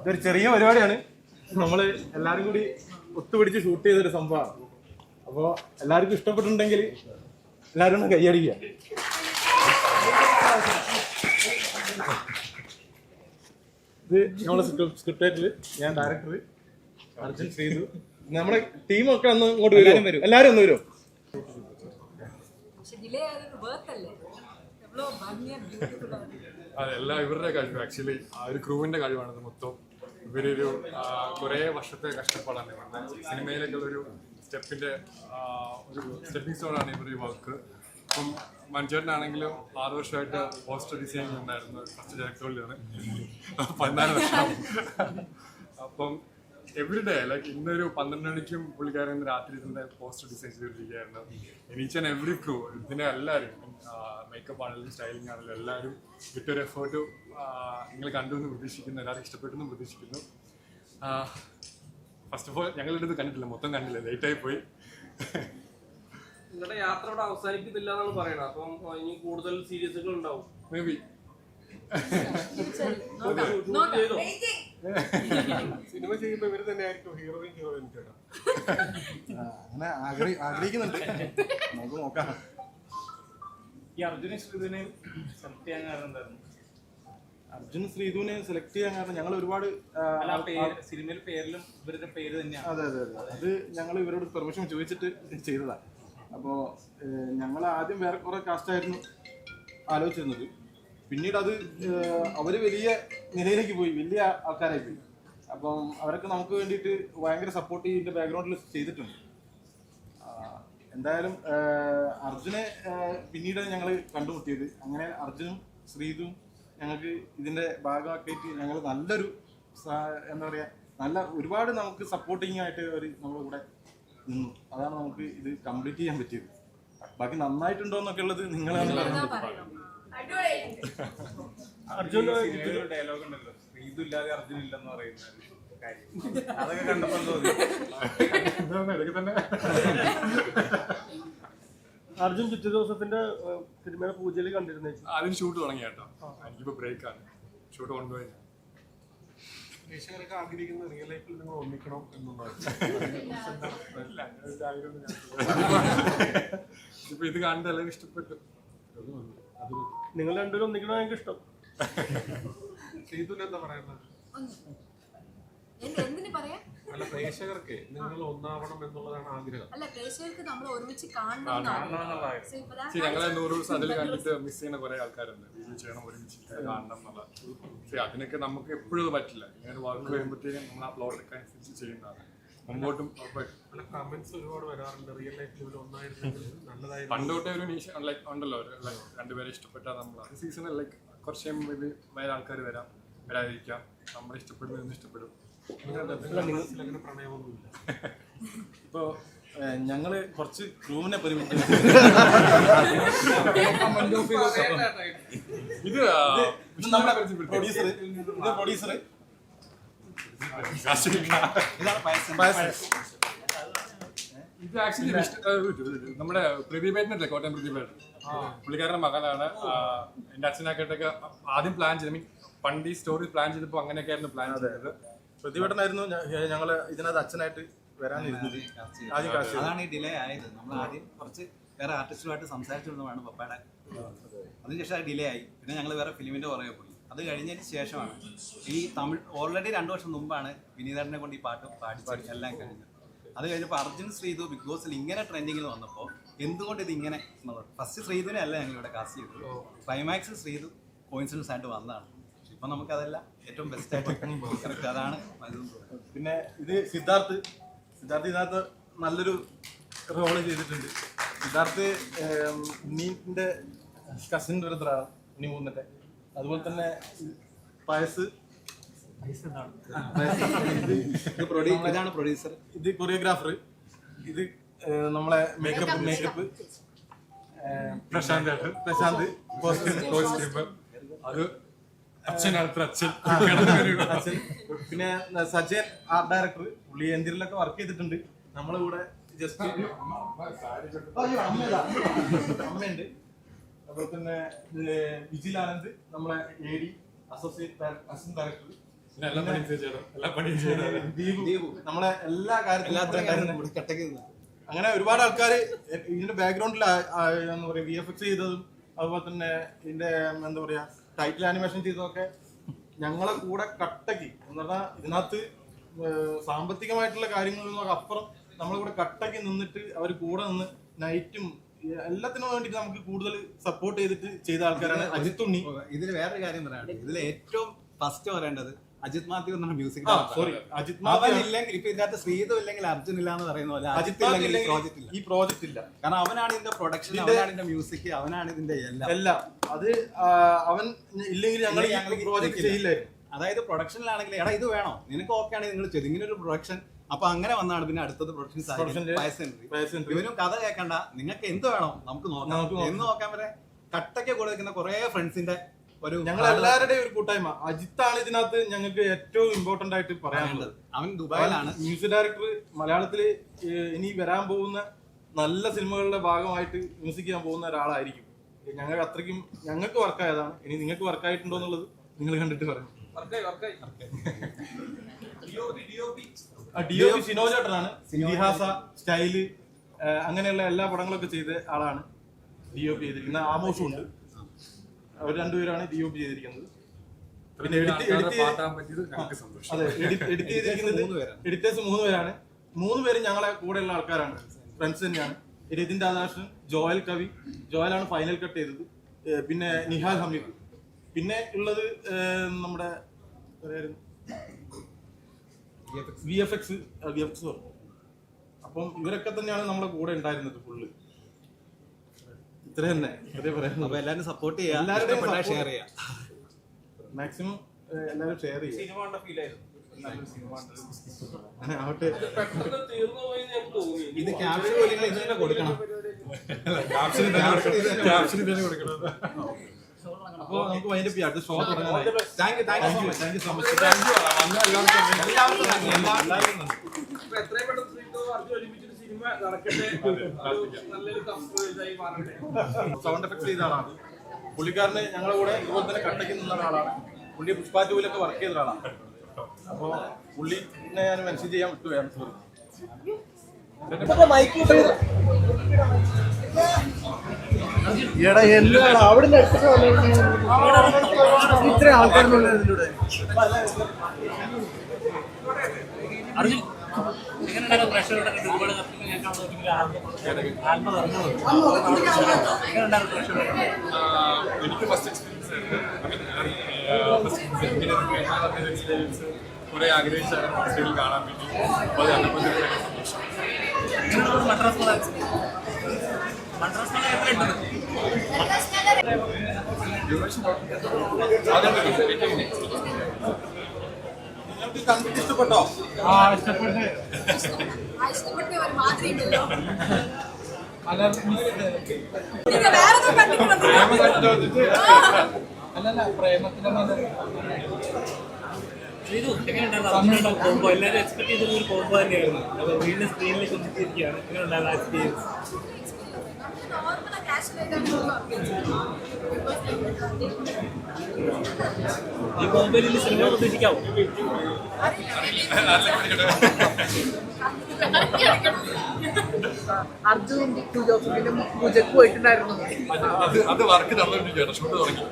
ഇതൊരു ചെറിയ പരിപാടിയാണ്. നമ്മള് എല്ലാരും കൂടി ഒത്തുപിടിച്ച് ഷൂട്ട് ചെയ്തൊരു സംഭവമാണ്. അപ്പോ എല്ലാവർക്കും ഇഷ്ടപ്പെട്ടിട്ടുണ്ടെങ്കിൽ എല്ലാവരും ഒന്ന് കൈയടിക്കുക. ഇത് നമ്മളെ സ്ക്രിപ്റ്റ് റൈറ്റർ, ഞാൻ ഡയറക്ടർ അർജുൻ ശ്രീതു, നമ്മുടെ ടീമൊക്കെ ഒന്ന് ഇങ്ങോട്ട് വരും. എല്ലാരും ഒന്ന് വരും. അതെല്ലാം ഇവരുടെ കഴിവ്. ആക്ച്വലി ആ ഒരു ക്രൂവിന്റെ കഴിവാണത് മൊത്തം. ഇവരൊരു കുറേ വർഷത്തെ കഷ്ടപ്പാടാണ് ഇവരുടെ സിനിമയിലേക്കുള്ള ഒരു സ്റ്റെപ്പിന്റെ ഒരു സ്റ്റെപ്പിംഗ് സ്റ്റോണാണ് ഇവരുടെ വർക്ക്. അപ്പം മഞ്ചേട്ടനാണെങ്കിലും 6 വർഷമായിട്ട് പോസ്റ്റർ ഡിസൈനിങ് ഉണ്ടായിരുന്നു. ഫസ്റ്റ് ഡയറക്ടറിലാണ് 14 വർഷം. അപ്പം എവറിഡേ ലൈക്ക് ഇന്നൊരു 12 മണിക്കും പുള്ളിക്കാരൻ രാത്രി ഇതിന്റെ പോസ്റ്റർ ഡിസൈൻ ചെയ്തിരിക്കുകയായിരുന്നു. ഈച്ച് ആൻഡ് എവറി ക്രൂ ഇതിന്റെ എല്ലാവരും മേക്കപ്പ് ആണെങ്കിലും സ്റ്റൈലിംഗ് ആണെങ്കിലും എല്ലാവരും വിട്ടൊരു എഫേർട്ട് നിങ്ങൾ കണ്ടു എന്ന് പ്രതീക്ഷിക്കുന്നു. എല്ലാവരും ഇഷ്ടപ്പെട്ടു എന്ന് പ്രതീക്ഷിക്കുന്നു. ഫസ്റ്റ് ഓഫ് ഓൾ ഞങ്ങളുടെ ഇത് കണ്ടിട്ടില്ല, മൊത്തം കണ്ടില്ല, ലേറ്റായി പോയി. നിങ്ങളുടെ യാത്ര ഇവിടെ അവസാനിക്കുന്നില്ല എന്നാണ് പറയണത്. അപ്പം ഇനി കൂടുതൽ സീരീസുകൾ ഉണ്ടാവും മേ ബി. സിനിമ ചെയ്യുമ്പോ ഇവര് തന്നെ ആയിരിക്കും ഹീറോയും ഹീറോയിനും ചേട്ടാ. അങ്ങനെ ആഗ്രഹിക്കുന്നുണ്ട്, നമുക്ക് നോക്കാം. ഈ അർജുന ശ്രീധുവിനെ സെലക്ട് ചെയ്യാൻ കാരണം എന്തായിരുന്നു? അർജുൻ ശ്രീധുവിനെ സെലക്ട് ചെയ്യാൻ കാരണം ഞങ്ങൾ ഒരുപാട് സിനിമയിലെ പേരിലും ഇവരുടെ പേര് തന്നെയാണ്. അതെ അതെ അതെ, അത് ഞങ്ങൾ ഇവരോട് പെർമിഷൻ ചോദിച്ചിട്ട് ചെയ്തതാണ്. അപ്പോൾ ഞങ്ങൾ ആദ്യം വേറെ കുറെ കാസ്റ്റായിരുന്നു ആലോചിച്ചിരുന്നത്. പിന്നീട് അത് അവർ വലിയ നിലയിലേക്ക് പോയി, വലിയ ആൾക്കാരായി പോയി. അപ്പം അവരൊക്കെ നമുക്ക് വേണ്ടിയിട്ട് ഭയങ്കര സപ്പോർട്ട് ഇതിൻ്റെ ബാക്ക്ഗ്രൗണ്ടിൽ ചെയ്തിട്ടുണ്ട്. എന്തായാലും അർജുനെ പിന്നീട് ഞങ്ങൾ കണ്ടുമുട്ടിയത്. അങ്ങനെ അർജുനും ശ്രീതും ഞങ്ങൾക്ക് ഇതിൻ്റെ ഭാഗമാക്കിയിട്ട് ഞങ്ങൾ നല്ലൊരു എന്താ പറയുക, നല്ല ഒരുപാട് നമുക്ക് സപ്പോർട്ടിങ് ആയിട്ട് അവർ നമ്മുടെ കൂടെ നിന്നു. അതാണ് നമുക്ക് ഇത് കംപ്ലീറ്റ് ചെയ്യാൻ പറ്റിയത്. ബാക്കി നന്നായിട്ടുണ്ടോ എന്നൊക്കെ ഉള്ളത് നിങ്ങളാണ് പറയുന്നത്. അർജുൻ ഡയലോഗ് ഉണ്ടല്ലോ, ശ്രീതു ഇല്ലാതെ അർജുൻ ഇല്ലെന്ന് പറയുന്ന കാര്യം, അതൊക്കെ കണ്ടപ്പോൾ തോന്നി. അർജുൻ പിറ്റേ ദിവസത്തിന്റെ സിനിമയുടെ പൂജയിൽ കണ്ടിരുന്നേ. അതിന് ഷൂട്ട് തുടങ്ങി കേട്ടോ. എനിക്കിപ്പോ ബ്രേക്കാണ്, ഷൂട്ട് കൊണ്ടുപോയി. പ്രേക്ഷകരൊക്കെ ആഗ്രഹിക്കുന്ന റിയൽ ലൈഫിൽ നിങ്ങൾ ഒന്നിക്കണം എന്നുള്ളത് ഇപ്പൊ ഇത് കണ്ട് എല്ലാവരും ഇഷ്ടപ്പെട്ടു. നിങ്ങൾ രണ്ടുപേരും ഒന്നിക്കണം എനിക്ക് ഇഷ്ടം. ശ്രീധുന് എന്താ പറയുന്നത്? അല്ല, പ്രേക്ഷകർക്ക് നിങ്ങൾ ഒന്നാവണം എന്നുള്ളതാണ് ആഗ്രഹം. അല്ല, പ്രേക്ഷകർക്ക് നമ്മൾ ഒരുമിച്ച് കാണണം. ഞങ്ങളെ 100 ദിവസം അതിൽ കണ്ടിട്ട് മിസ് ചെയ്യുന്ന കുറെ ആൾക്കാരുണ്ട്. വീഡിയോ ചെയ്യണം, ഒരുമിച്ച് കാണണം എന്നുള്ള. അതിനൊക്കെ നമുക്ക് എപ്പോഴും പറ്റില്ല. ഇങ്ങനെ വർക്ക് വരുമ്പോഴത്തേക്കും നമ്മൾ ആ പ്ലോട്ടൊക്കെ അനുസരിച്ച് ചെയ്യുന്നതാണ്. മുമ്പോട്ടും കമന്റ്സ് ഒരുപാട് വരാറുണ്ട്, റിയൽ ലൈഫിൽ ഒന്നായിരുന്നെങ്കിൽ നല്ലതായിരുന്നു. പണ്ടോട്ടേ ഒരു നീഷ ലൈക്ക് ഉണ്ടല്ലോ, ലൈക്ക് രണ്ടുപേരെ ഇഷ്ടപ്പെട്ടാൽ നമ്മൾ സീസണിൽ ലൈക്ക് കുറച്ച് കഴിയുമ്പോൾ വേറെ ആൾക്കാർ വരാതിരിക്കാം. നമ്മളെ ഇഷ്ടപ്പെടുന്നതെന്ന് ഇഷ്ടപ്പെടും. പ്രണയമൊന്നുമില്ല. ഇപ്പോൾ ഞങ്ങള് കുറച്ച് ക്രൂവിനെ പരിമിതി. ഇത് നമ്മുടെ പ്രൊഡ്യൂസർ ഇത് ആക്ച്വലി നമ്മുടെ പ്രദീപേട്ടനല്ലേ, കോട്ടയം പ്രദീപേട്ടൻ, പുള്ളിക്കാരന്റെ മകനാണ്. എന്റെ അച്ഛനാക്കിയിട്ടൊക്കെ ആദ്യം പ്ലാൻ ചെയ്ത്, പണ്ട് ഈ സ്റ്റോറി പ്ലാൻ ചെയ്തപ്പോ അങ്ങനെയൊക്കെ ആയിരുന്നു പ്ലാൻ ചെയ്തത്. പ്രതിഭട്ടനായിരുന്നു ഞങ്ങള് ഇതിനകത്ത് അച്ഛനായിട്ട് വരാനിരുന്നത്. അതാണ് ഈ ഡിലേ ആയത്. നമ്മൾ ആദ്യം കുറച്ച് വേറെ ആർട്ടിസ്റ്റുമായിട്ട് സംസാരിച്ചിരുന്നതാണ് പപ്പയുടെ. അതിനുശേഷം അത് ഡിലേ ആയി. പിന്നെ ഞങ്ങൾ വേറെ ഫിലിമിന്റെ പുറകെ പോയി. അത് കഴിഞ്ഞതിന് ശേഷമാണ് ഈ തമിഴ് ഓൾറെഡി 2 വർഷം മുമ്പാണ് വിനീതനെ കൊണ്ട് ഈ പാട്ട് പാടി എല്ലാം കഴിഞ്ഞത്. അത് കഴിഞ്ഞപ്പോൾ അർജുൻ ശ്രീതു ബിഗ് ബോസിൽ ഇങ്ങനെ ട്രെൻഡിങ്ങിൽ വന്നപ്പോൾ എന്തുകൊണ്ട് ഇത് ഇങ്ങനെ ഫസ്റ്റ് ശ്രീതുവിനെ അല്ല ഞങ്ങൾ ഇവിടെ കാസ്റ്റ് ചെയ്തത്. ക്ലൈമാക്സ് ശ്രീതു കോയിൻസിഡൻസ് ആയിട്ട് വന്നതാണ്. ഇപ്പം നമുക്കതല്ല ഏറ്റവും ബെസ്റ്റ് ആയിട്ട് കറക്റ്റ് അതാണ്. പിന്നെ ഇത് സിദ്ധാർത്ഥ് ഇതിനകത്ത് നല്ലൊരു റോള് ചെയ്തിട്ടുണ്ട്. സിദ്ധാർത്ഥ് നീന്റെ കസിൻ ബ്രദറാണ്, ഇനി മൂന്നിന്റെ. അതുപോലെ തന്നെ പായസ്, ഇതാണ് പ്രൊഡ്യൂസർ, ഇത് കൊറിയോഗ്രാഫർ, ഇത് നമ്മളെ മേക്കപ്പ് പ്രശാന്ത് കോസ്റ്റ്യൂമർ. അത് അച്ഛൻ അടുത്ത അച്ഛൻ അച്ഛൻ പിന്നെ സജയൻ ആർട്ട് ഡയറക്ടർ, പുള്ളി എന്തിരിലൊക്കെ വർക്ക് ചെയ്തിട്ടുണ്ട് നമ്മളെ കൂടെ. ജസ്റ്റ് അമ്മയുണ്ട്. അതുപോലെ തന്നെ വിജിൽ ആനന്ദ്, നമ്മളെ AD അസിസ്റ്റന്റ് ഡയറക്ടർ. ദീപു നമ്മളെ എല്ലാ കാര്യത്തിലും കട്ടക്ക് അങ്ങനെ ഒരുപാട് ആൾക്കാർ ഇതിന്റെ ബാക്ക്ഗ്രൗണ്ടിൽ എന്താ പറയാ VFX ചെയ്തതും അതുപോലെ തന്നെ ഇതിന്റെ എന്താ പറയാ ടൈറ്റിൽ ആനിമേഷൻ ചെയ്തതൊക്കെ ഞങ്ങളെ കൂടെ കട്ടക്ക് എന്ന് പറഞ്ഞാൽ ഇതിനകത്ത് സാമ്പത്തികമായിട്ടുള്ള കാര്യങ്ങളിലൊക്കെ അപ്പുറം നമ്മളെ കൂടെ കട്ടക്ക് നിന്നിട്ട് അവർ കൂടെ നിന്ന് നൈറ്റും എല്ലാത്തിനും വേണ്ടിട്ട് നമുക്ക് കൂടുതൽ സപ്പോർട്ട് ചെയ്തിട്ട് ചെയ്ത ആൾക്കാരാണ് അജിത് ഉണ്ണി. ഇതിൽ വേറൊരു കാര്യം പറയാനുണ്ട്. ഇതിൽ ഏറ്റവും ഫസ്റ്റ് പറയേണ്ടത് അജിത് മാത്യു എന്നാണ് മ്യൂസിക്. സോറി, അജിത് അവൻ ഇല്ലെങ്കിൽ ഇപ്പൊ ഇതിനകത്ത് ശ്രീതു ഇല്ലെങ്കിൽ അർജുൻ ഇല്ല എന്ന് പറയുന്ന പോലെ അജിത് ഇല്ലെങ്കിൽ ഈ പ്രോജക്റ്റ് ഇല്ല. കാരണം അവനാണ് ഇതിന്റെ പ്രൊഡക്ഷൻ, അവനാണ് ഇതിന്റെ മ്യൂസിക്, അവനാണ് ഇതിന്റെ എല്ലാം. അത് അവൻ ഇല്ലെങ്കിൽ ഞങ്ങൾ ഈ പ്രോജക്റ്റ് ചെയ്യില്ലായിരുന്നു. അതായത് പ്രൊഡക്ഷനിലാണെങ്കിൽ എടാ ഇത് വേണോ നിനക്ക് ഓക്കെ ആണെങ്കിൽ നിങ്ങൾ ചെയ്തു ഇങ്ങനെ ഒരു പ്രൊഡക്ഷൻ. അപ്പൊ അങ്ങനെ വന്നാണ് പിന്നെ അടുത്തത് പ്രൊഡക്ഷൻ. ഇവനും കഥ കേൾക്കണ്ട, നിങ്ങൾക്ക് എന്ത് വേണോ നമുക്ക് നോക്കാം എന്ന് നോക്കാൻ വരെ കട്ടയ്ക്ക് കൂടെ നിൽക്കുന്ന കുറെ ഫ്രണ്ട്സിന്റെ ഒരു ഞങ്ങൾ എല്ലാവരുടെയും ഒരു കൂട്ടായ്മ. അജിത്താണ് ഇതിനകത്ത് ഞങ്ങൾക്ക് ഏറ്റവും ഇമ്പോർട്ടന്റ് ആയിട്ട് പറയാനുള്ളത്. അവൻ ദുബായിലാണ് മ്യൂസിക് ഡയറക്ടർ. മലയാളത്തില് ഇനി വരാൻ പോകുന്ന നല്ല സിനിമകളുടെ ഭാഗമായിട്ട് മ്യൂസിക് ചെയ്യാൻ പോകുന്ന ഒരാളായിരിക്കും. ഞങ്ങൾക്ക് അത്രയ്ക്കും ഞങ്ങൾക്ക് വർക്കായതാണ്. ഇനി നിങ്ങൾക്ക് വർക്കായിട്ടുണ്ടോ എന്നുള്ളത് നിങ്ങൾ കണ്ടിട്ട് പറയും. DOP സിനോജ് ചേട്ടനാണ്. ഇതിഹാസ, സ്റ്റൈല് അങ്ങനെയുള്ള എല്ലാ പടങ്ങളൊക്കെ ചെയ്ത ആളാണ് DOP ചെയ്തിരിക്കുന്നത്. ആമോസും ഉണ്ട്. അവർ രണ്ടുപേരാണ് DOP ചെയ്തിരിക്കുന്നത്. പിന്നെ എഡിറ്റ് ചെയ്തിരിക്കുന്നത് എഡിറ്റേഴ്സ് 3 പേരാണ്. 3 പേരും ഞങ്ങളെ കൂടെയുള്ള ആൾക്കാരാണ്, ഫ്രണ്ട്സ് തന്നെയാണ്. രതിൻ രാധാകൃഷ്ണൻ, ജോയൽ കവി, ജോയലാണ് ഫൈനൽ കട്ട് ചെയ്തത്. പിന്നെ നിഹാൽ ഹമീദ്, പിന്നെ ഉള്ളത് നമ്മുടെ VFX. അപ്പം ഇവരൊക്കെ തന്നെയാണ് നമ്മളെ കൂടെ ഉണ്ടായിരുന്നത് ഫുള്ള്. ഇത്ര തന്നെ അപ്പൊ എല്ലാരും സപ്പോർട്ട് ചെയ്യാം, എല്ലാവരുടെയും ഷെയർ ചെയ്യാം, മാക്സിമം എല്ലാവരും ഷെയർ ചെയ്യാം. സിനിമ കണ്ട ഫീൽ ആയിരുന്നു. ആവട്ടെ. തീർന്നു പോയി ഞാൻ തോന്നി. ഇത് ക്യാപ്ഷൻ പോലും ഇത് തന്നെ കൊടുക്കണം. അപ്പൊ നമുക്ക് വൈൻഡപ്പ് ചെയ്യാം. അടുത്ത ഷോ തുടങ്ങാനായി. Thank you so much. അപ്പൊ എത്രയും പെട്ടെന്ന് ശ്രീധു അർജുൻ ഒരുമിച്ചൊരു സിനിമ നടക്കട്ടെ, നല്ലൊരു ഇതായി മാറട്ടെ. സൗണ്ട് എഫക്ട് ചെയ്ത ആളാണ് പുള്ളിക്കാരന്. ഞങ്ങളുടെ കൂടെ ഇതുപോലെ തന്നെ കട്ടയ്ക്ക് നിന്ന ആളാണ് പുള്ളി. പുഷ്പ 2-ലൊക്കെ വർക്ക് ചെയ്ത ആളാണ്. അപ്പൊ പുള്ളിനെ ഞാൻ മെൻഷൻ ചെയ്യാൻ വിട്ടുപോയാണ്. സോറി. എടാ എന്താണ് അവിടെ ഇത്ര ആൾക്കാരുള്ളതിലൂടെ എനിക്ക് ഫസ്റ്റ് എക്സ്പീരിയൻസ് കുറെ ആഗ്രഹിച്ചായിരുന്നു ഫെസ്റ്റിവൽ കാണാൻ വേണ്ടി. അപ്പോൾ അത് നിങ്ങൾക്ക് കണ്ടിട്ട് ഇഷ്ടപ്പെട്ടോ? ഇഷ്ടപ്പെട്ട ഒരു മാതിരി ഉണ്ടല്ലോ. നിങ്ങൾ വേറൊന്നും കണ്ടിട്ടുണ്ടോ? അല്ലല്ല, പ്രേമത്തിലെ എങ്ങനെയുണ്ടായിരുന്നു കോമ്പോ? എല്ലാവരും എക്സ്പെക്ട് ചെയ്ത ഒരു കോമ്പോ തന്നെയായിരുന്നു. അപ്പോൾ വീണ്ടും സ്ക്രീനിലേക്ക് കൊണ്ടിരിക്കുകയാണ്. എങ്ങനെയുണ്ടായിരുന്നു എക്സ്പീരിയൻസ്? ഈ കോമ്പോയിൽ സിനിമ പ്രതീക്ഷിക്കാവോ? അർജുൻ ജോസഫിന്റെ പൂജക്ക് പോയിട്ടുണ്ടായിരുന്നു. അത് വർക്ക് നടന്നുകൊണ്ടിരിക്കുകയാണ്. ഷൂട്ട് തുടങ്ങി.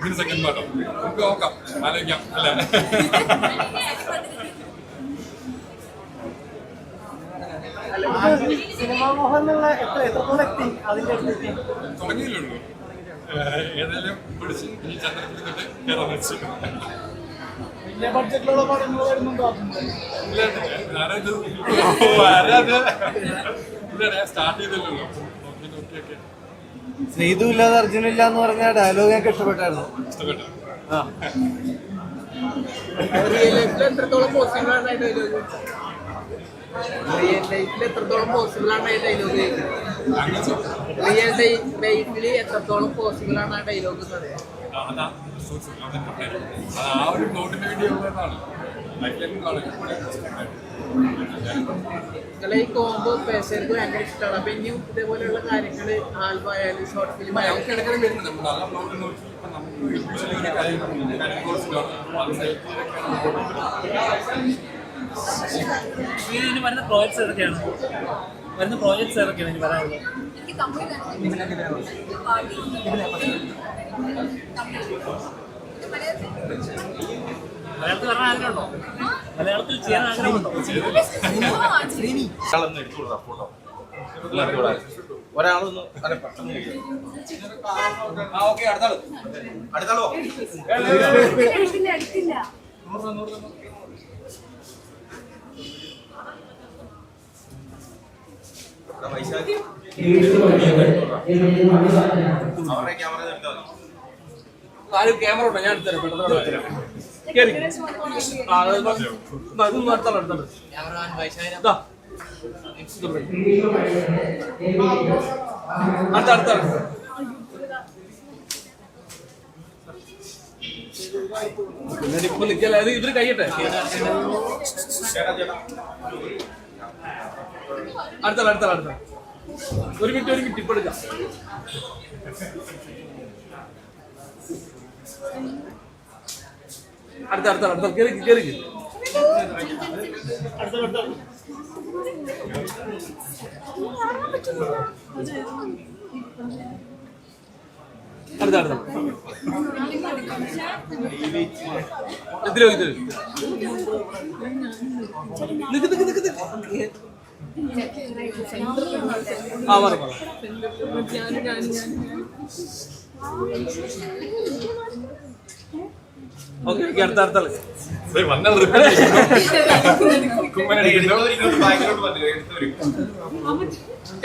ഇതിന് സെക്കൻഡ് പാർട്ടോ നമുക്ക് നോക്കാം, ആലോചിക്കാം അല്ലേ? സിനിമാ മോഹൻ എന്നുള്ള എത്രത്തോളം എത്തി അതിന്റെ തുടങ്ങിയില്ലേ ഉള്ളൂ. ഏതായാലും പിടിച്ച് ഈ ചന്ദ്രപ്പിടിച്ചിട്ട് കയറാൻ വെച്ചു. വലിയ ബഡ്ജറ്റിലുള്ള പടങ്ങൾ വരുന്നുണ്ടോ? സ്റ്റാർട്ട് ചെയ്തല്ലോ. നോക്കിയൊക്കെ ശ്രീതു ഇല്ലാതെ അർജുനില്ല എന്ന് പറഞ്ഞ ഡയലോഗ് ഞങ്ങൾക്ക് ഇഷ്ടപ്പെട്ടായിരുന്നു. ഇഷ്ടപ്പെട്ടു. റിയൽ ലൈഫിൽ എത്രത്തോളം പോസിബിൾ ആണ് ഈ ഡയലോഗ്? റിയൽ ലൈഫിൽ എത്രത്തോളം പോസിബിൾ ആണ് ഈ ഡയലോഗ്? അങ്ങനെ റിയൽ ലൈഫിൽ എത്രത്തോളം പോസിബിൾ ആണ് ആ ഡയലോഗ് എന്ന് പറയാം. ആ ഒരു പ്ലോട്ടിന് വേണ്ടി ഉള്ളതാണ്. നിങ്ങളെ ഈ കോംബോ പേശർക്ക് ഭയങ്കര ഇഷ്ടമാണ്. അപ്പൊ ഇനിയും ഇതേപോലെയുള്ള കാര്യങ്ങൾ ആൽബം ആയാലും ഷോർട്ട് ഫിലിം ആയാലും ഇതിന് വരുന്ന പ്രോജക്ട്സ് ഏതൊക്കെയാണ് ഇനി വരാനുള്ളത്? മലയാളത്തിൽ വരാൻ ആഗ്രഹമുണ്ടോ? മലയാളത്തിൽ ചെയ്യാൻ ആഗ്രഹമുണ്ടോ? ഒരാളൊന്ന് അല്ലെ പെട്ടെന്ന് അടുത്താളോ അവരുടെ ക്യാമറ ക്യാമറ ഉണ്ടോ? ഞാൻ എടുത്തരാം. അടുത്ത ഇപ്പൊ നിക്കല്ലേ, അത് ഇവര് കഴിയട്ടെ. അടുത്ത ഒരു മിനിറ്റ് ഇപ്പൊ എടുക്കാം. അടുത്ത കേറി ഇതിലോ ആ പറ ഓക്കെ അടുത്ത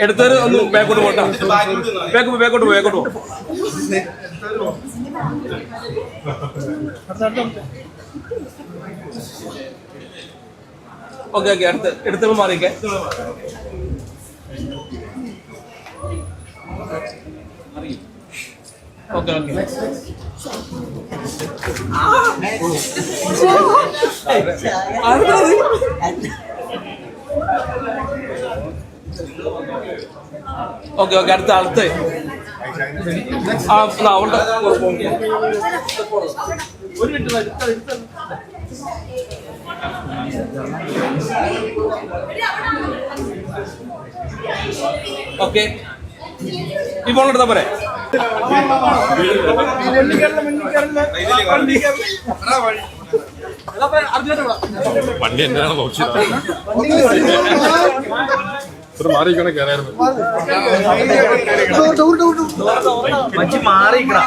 എടുത്തവര് ഒന്ന് ബാക്കോട്ട് പോട്ടാ. ബാക്കോട്ട് പോ. ഓക്കെ എടുത്തവർ മാറിക്കേ. ഓക്കെ അടുത്ത ഒരു മിനിറ്റ് ഓക്കെ ഈ ഫോൺ എടുത്താ പോരെ. വണ്ടി എന്തിനാണ് നോക്കിയത്? മാറിക്കണ കയറായിരുന്നു. മാറിക്കണം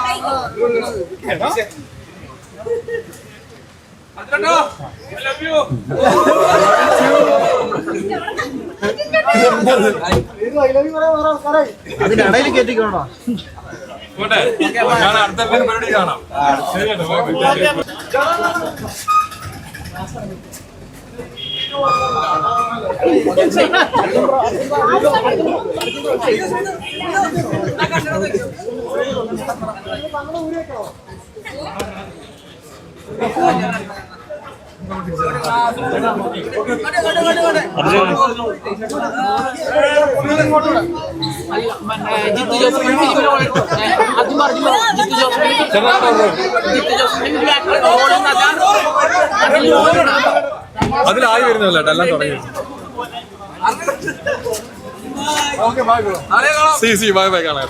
അതിനിടയിൽ കേട്ടിക്കണോ? ഞാൻ അടുത്ത പരിപാടി കാണാം. അതിലായി വരുന്നല്ലോ എല്ലാം തുടങ്ങി. ബൈ കാണാം.